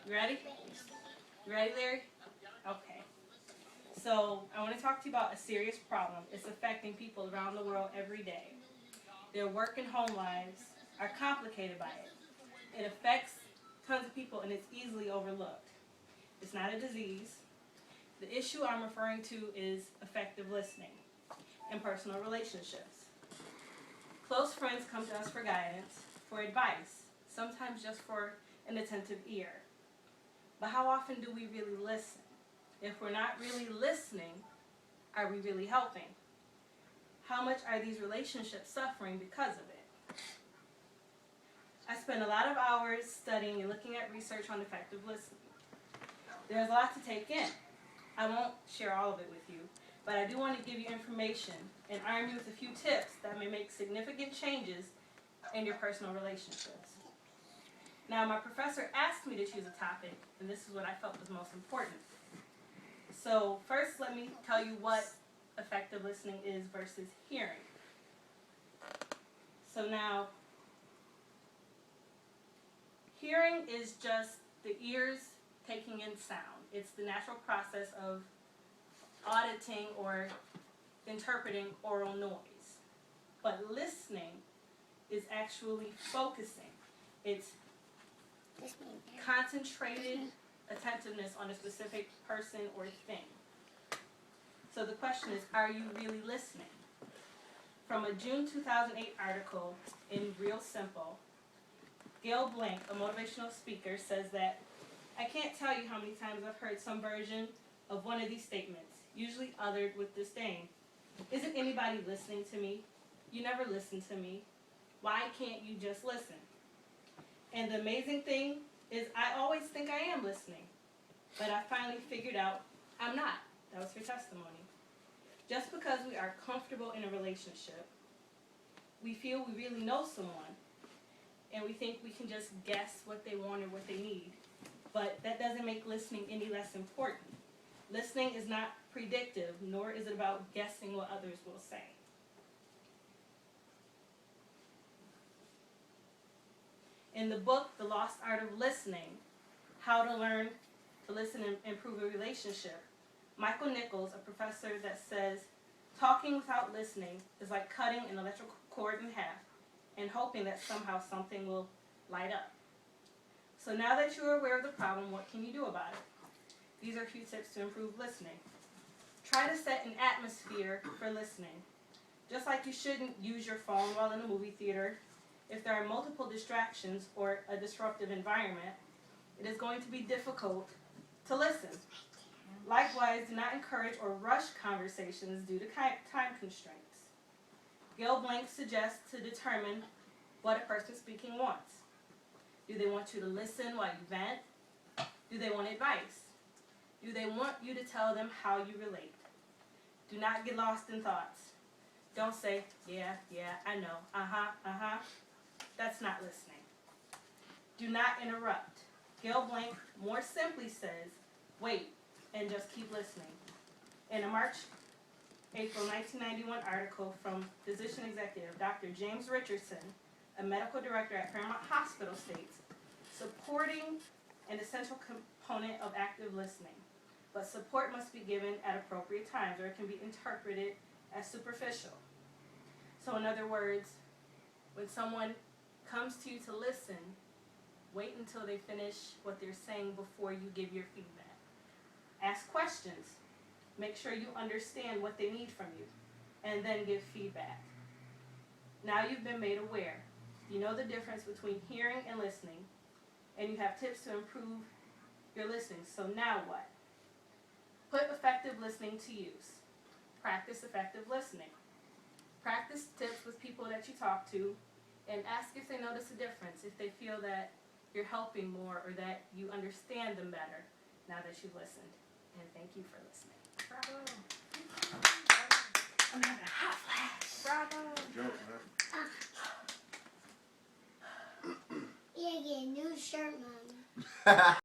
You ready? You ready, Larry? Okay. So I want to talk to you about a serious problem. It's affecting people around the world every day. Their work and home lives are complicated by it. It affects tons of people and it's easily overlooked. It's not a disease. The issue I'm referring to is effective listening in personal relationships. Close friends come to us for guidance, for advice, sometimes just for an attentive ear. But how often do we really listen? If we're not really listening, are we really helping? How much are these relationships suffering because of it? I spend a lot of hours studying and looking at research on effective listening. There's a lot to take in. I won't share all of it with you, but I do want to give you information and arm you with a few tips that may make significant changes in your personal relationships. Now, my professor asked me to choose a topic, and this is what I felt was most important. So first, let me tell you what effective listening is versus hearing. So now, hearing is just the ears taking in sound. It's the natural process of auditing or interpreting oral noise. But listening is actually focusing. It's concentrated attentiveness on a specific person or thing. So the question is, are you really listening? From a June 2008 article in Real Simple, Gail Blank, a motivational speaker, says that, I can't tell you how many times I've heard some version of one of these statements, usually uttered with disdain. Isn't anybody listening to me? You never listen to me. Why can't you just listen? And the amazing thing is I always think I am listening, but I finally figured out I'm not. That was her testimony. Just because we are comfortable in a relationship, we feel we really know someone, and we think we can just guess what they want or what they need. But that doesn't make listening any less important. Listening is not predictive, nor is it about guessing what others will say. In the book, The Lost Art of Listening, How to Learn to Listen and Improve a Relationship, Michael Nichols, a professor that says, talking without listening is like cutting an electrical cord in half and hoping that somehow something will light up. So now that you are aware of the problem, what can you do about it? These are a few tips to improve listening. Try to set an atmosphere for listening. Just like you shouldn't use your phone while in a movie theater, if there are multiple distractions or a disruptive environment, it is going to be difficult to listen. Likewise, do not encourage or rush conversations due to time constraints. Gail Blank suggests to determine what a person speaking wants. Do they want you to listen while you vent? Do they want advice? Do they want you to tell them how you relate? Do not get lost in thoughts. Don't say, yeah, I know, That's not listening. Do not interrupt. Gail Blank more simply says, wait and just keep listening. In a March-April 1991 article from physician executive Dr. James Richardson, a medical director at Paramount Hospital, states, supporting an essential component of active listening, but support must be given at appropriate times or it can be interpreted as superficial. So in other words, when someone comes to you to listen, wait until they finish what they're saying before you give your feedback. Ask questions. Make sure you understand what they need from you, and then give feedback. Now you've been made aware. You know the difference between hearing and listening, and you have tips to improve your listening. So now what? Put effective listening to use. Practice effective listening. Practice tips with people that you talk to, and ask if they notice a difference, if they feel that you're helping more or that you understand them better now that you've listened. And thank you for listening. Bravo. I'm having a hot flash. Bravo. Joke, huh? Yeah, get a new shirt, Mom.